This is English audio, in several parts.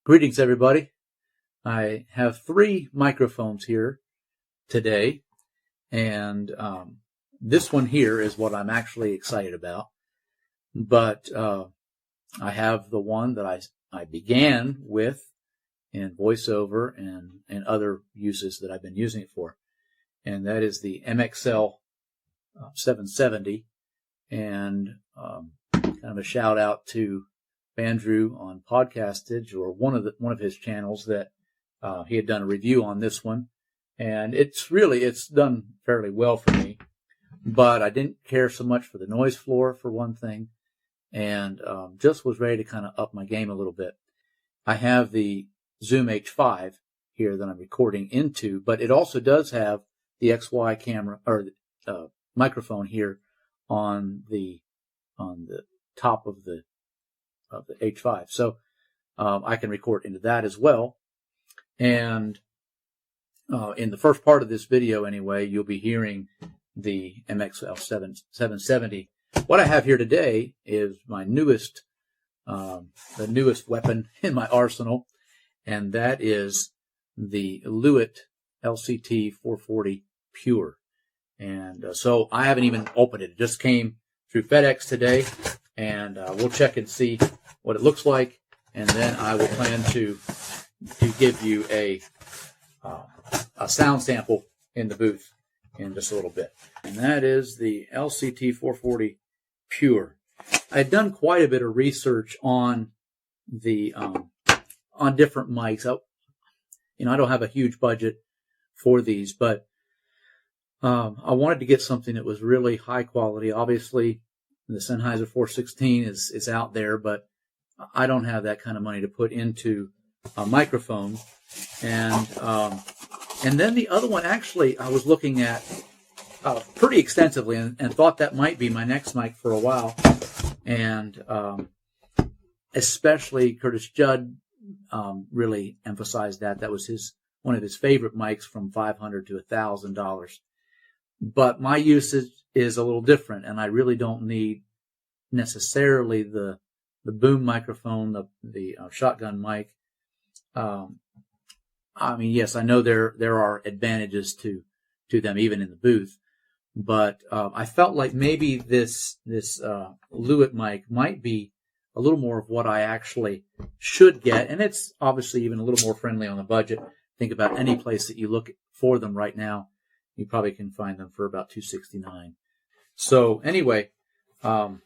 Greetings, everybody. I have three microphones here today, and this one here is what I'm actually excited about. But I have the one that I began with in voiceover and other uses that I've been using it for, and that is the MXL770. And kind of a shout out to Bandrew on Podcastage, or one of his channels, that he had done a review on this one, and it's done fairly well for me. But I didn't care so much for the noise floor, for one thing, and just was ready to kind of up my game a little bit. I have the Zoom H5 here that I'm recording into, but it also does have the XY camera or microphone here on the top of the H5. So I can record into that as well. And in the first part of this video anyway, you'll be hearing the MXL770. What I have here today is my the newest weapon in my arsenal, and that is the Lewitt LCT440 Pure. And so I haven't even opened it. It just came through FedEx today, and we'll check and see what it looks like, and then I will plan to give you a sound sample in the booth in just a little bit. And that is the LCT440 Pure. I've done quite a bit of research on the on different mics. I don't have a huge budget for these, but I wanted to get something that was really high quality. Obviously, the Sennheiser 416 is out there, but I don't have that kind of money to put into a microphone. And then the other one, actually, I was looking at pretty extensively and thought that might be my next mic for a while. And especially Curtis Judd really emphasized that. That was one of his favorite mics, from $500 to $1,000. But my usage is a little different, and I really don't need necessarily the boom microphone, the shotgun mic. Yes, I know there are advantages to them even in the booth, but I felt like maybe this Lewitt mic might be a little more of what I actually should get, and it's obviously even a little more friendly on the budget. Think about any place that you look for them right now, you probably can find them for about $269. So anyway, let's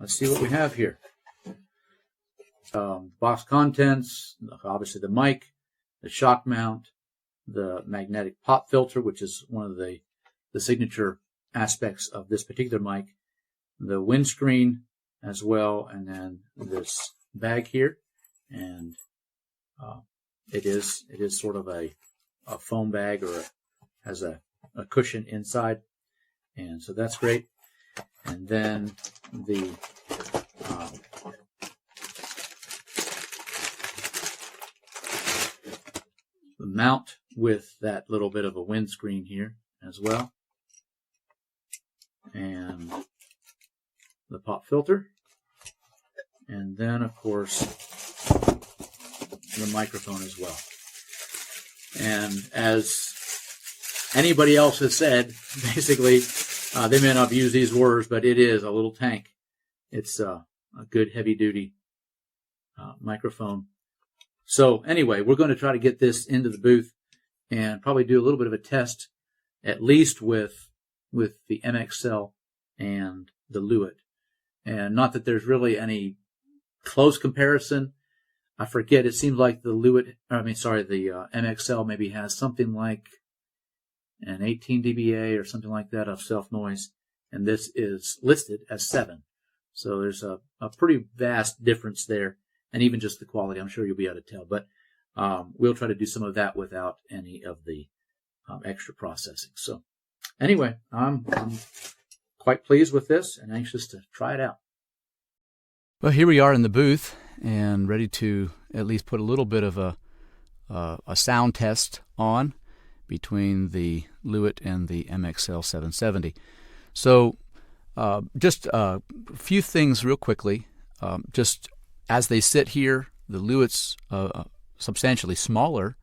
see what we have here. Box contents, obviously the mic, the shock mount, the magnetic pop filter, which is one of the signature aspects of this particular mic, the windscreen as well, and then this bag here. And it is sort of a foam bag, or has a cushion inside, and so that's great. And then the mount with that little bit of a windscreen here as well, and the pop filter, and then of course the microphone as well. And as anybody else has said, basically, they may not have used these words, but it is a little tank. It's a good heavy-duty microphone. So anyway, we're going to try to get this into the booth and probably do a little bit of a test, at least with the MXL and the Lewitt. And not that there's really any close comparison. I forget, it seems like the MXL maybe has something like an 18 dBA or something like that of self-noise, and this is listed as 7. So there's a pretty vast difference there, and even just the quality, I'm sure you'll be able to tell. But we'll try to do some of that without any of the extra processing. So anyway, I'm quite pleased with this and anxious to try it out. Well, here we are in the booth and ready to at least put a little bit of a sound test on between the Lewitt and the MXL770. So just a few things real quickly. Just as they sit here, the Lewitt's substantially smaller,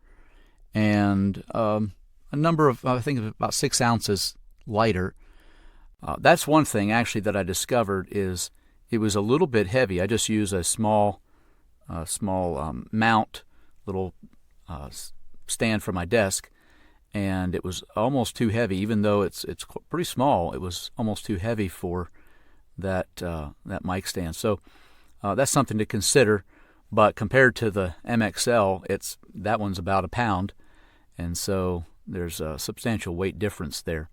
and a number of, I think, about 6 ounces lighter. That's one thing, actually, that I discovered is it was a little bit heavy. I just use a small mount, little stand for my desk, and it was almost too heavy. Even though it's pretty small, it was almost too heavy for that mic stand. So that's something to consider. But compared to the MXL, that one's about a pound, and so there's a substantial weight difference there.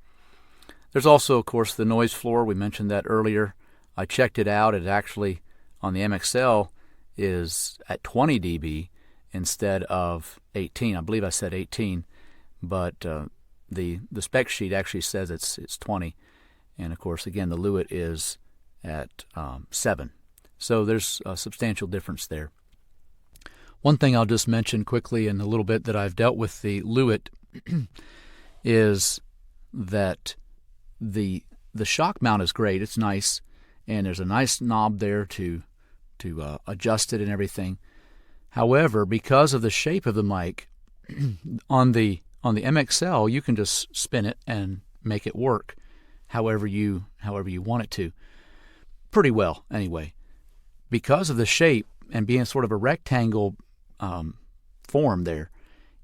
There's also, of course, the noise floor. We mentioned that earlier. I checked it out. It actually, on the MXL, is at 20 dB instead of 18. I believe I said 18, but the spec sheet actually says it's 20. And, of course, again, the Lewitt is at 7. So there's a substantial difference there. One thing I'll just mention quickly in a little bit that I've dealt with the Lewitt is that the shock mount is great. It's nice, and there's a nice knob there to adjust it and everything. However, because of the shape of the mic, on the MXL, you can just spin it and make it work however you want it to. Pretty well, anyway. Because of the shape and being sort of a rectangle form there,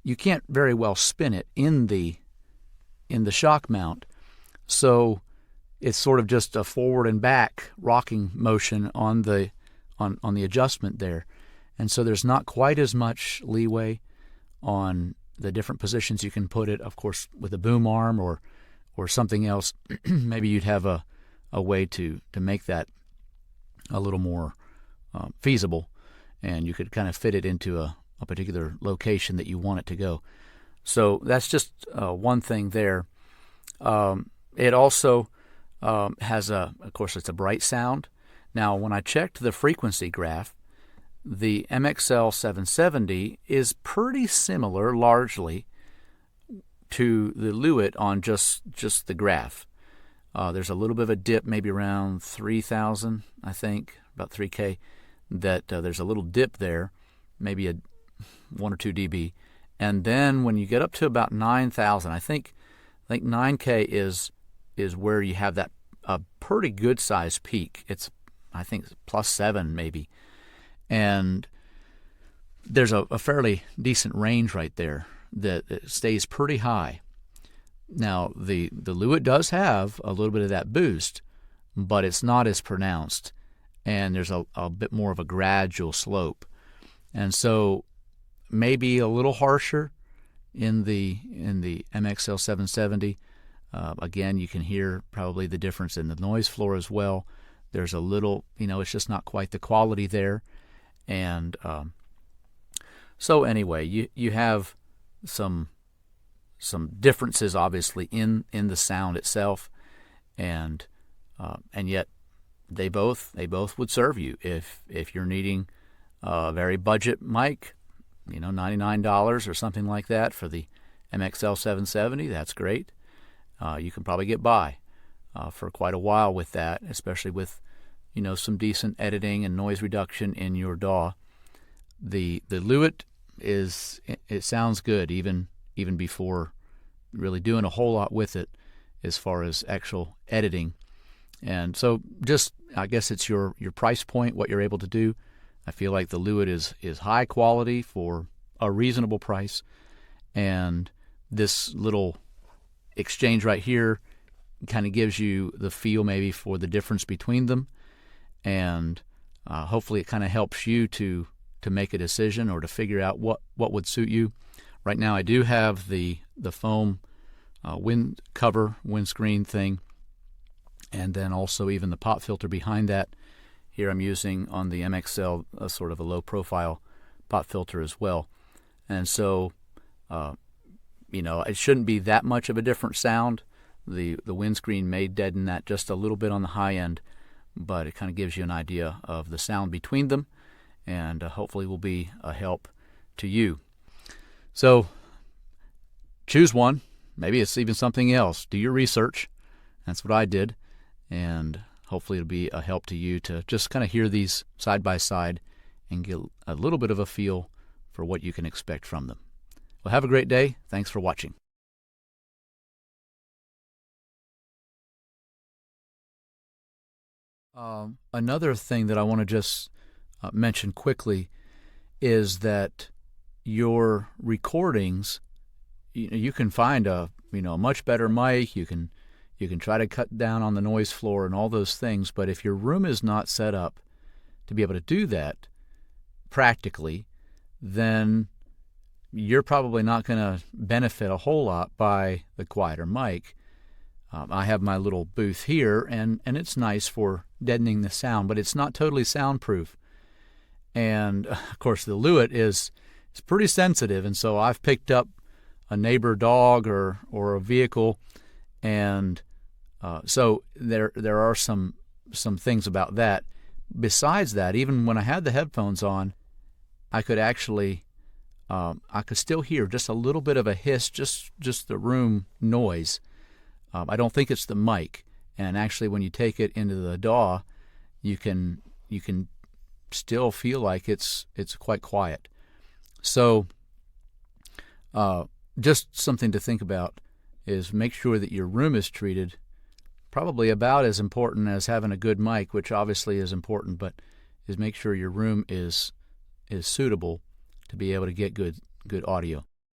you can't very well spin it in the shock mount. So it's sort of just a forward and back rocking motion on the adjustment there. And so there's not quite as much leeway on the different positions you can put it. Of course, with a boom arm or something else, maybe you'd have a way to make that a little more feasible, and you could kind of fit it into a particular location that you want it to go. So that's just one thing there. It also has of course, it's a bright sound. Now, when I checked the frequency graph, the MXL770 is pretty similar, largely, to the Lewitt on just the graph. There's a little bit of a dip, maybe around 3,000, I think, about 3K, that there's a little dip there, maybe 1 or 2 dB. And then when you get up to about 9,000, I think 9K is where you have that pretty good sized peak. I think it's +7 maybe. And there's a fairly decent range right there that stays pretty high. Now, the Lewitt does have a little bit of that boost, but it's not as pronounced, and there's a bit more of a gradual slope. And so maybe a little harsher in the MXL770. Again, you can hear probably the difference in the noise floor as well. There's a little, it's just not quite the quality there. And so anyway, you have some differences, obviously, in the sound itself, and yet they both would serve you if you're needing a very budget mic, $99 or something like that for the MXL770. That's great. You can probably get by for quite a while with that, especially with some decent editing and noise reduction in your DAW. The Lewitt it sounds good even before really doing a whole lot with it as far as actual editing. And so just, I guess it's your price point, what you're able to do. I feel like the Lewitt is high quality for a reasonable price, and this little exchange right here kind of gives you the feel maybe for the difference between them, and hopefully it kind of helps you to make a decision or to figure out what would suit you. Right now I do have the foam windscreen thing, and then also even the pop filter behind that. Here I'm using on the MXL a sort of a low profile pop filter as well. And so it shouldn't be that much of a different sound. The windscreen may deaden that just a little bit on the high end, but it kind of gives you an idea of the sound between them, and hopefully will be a help to you. So choose one. Maybe it's even something else. Do your research. That's what I did, and hopefully it'll be a help to you to just kind of hear these side by side and get a little bit of a feel for what you can expect from them. Well, have a great day. Thanks for watching. Another thing that I want to just mention quickly is that your recordings, you can find a much better mic. You can try to cut down on the noise floor and all those things. But if your room is not set up to be able to do that practically, then you're probably not going to benefit a whole lot by the quieter mic. I have my little booth here, and it's nice for deadening the sound, but it's not totally soundproof. And, of course, the Lewitt is pretty sensitive, and so I've picked up a neighbor dog or a vehicle, and so there are some things about that. Besides that, even when I had the headphones on, I could actually I could still hear just a little bit of a hiss, just the room noise. I don't think it's the mic, and actually when you take it into the DAW, you can still feel like it's quite quiet. So just something to think about is make sure that your room is treated probably about as important as having a good mic, which obviously is important, but is make sure your room is suitable to be able to get good audio.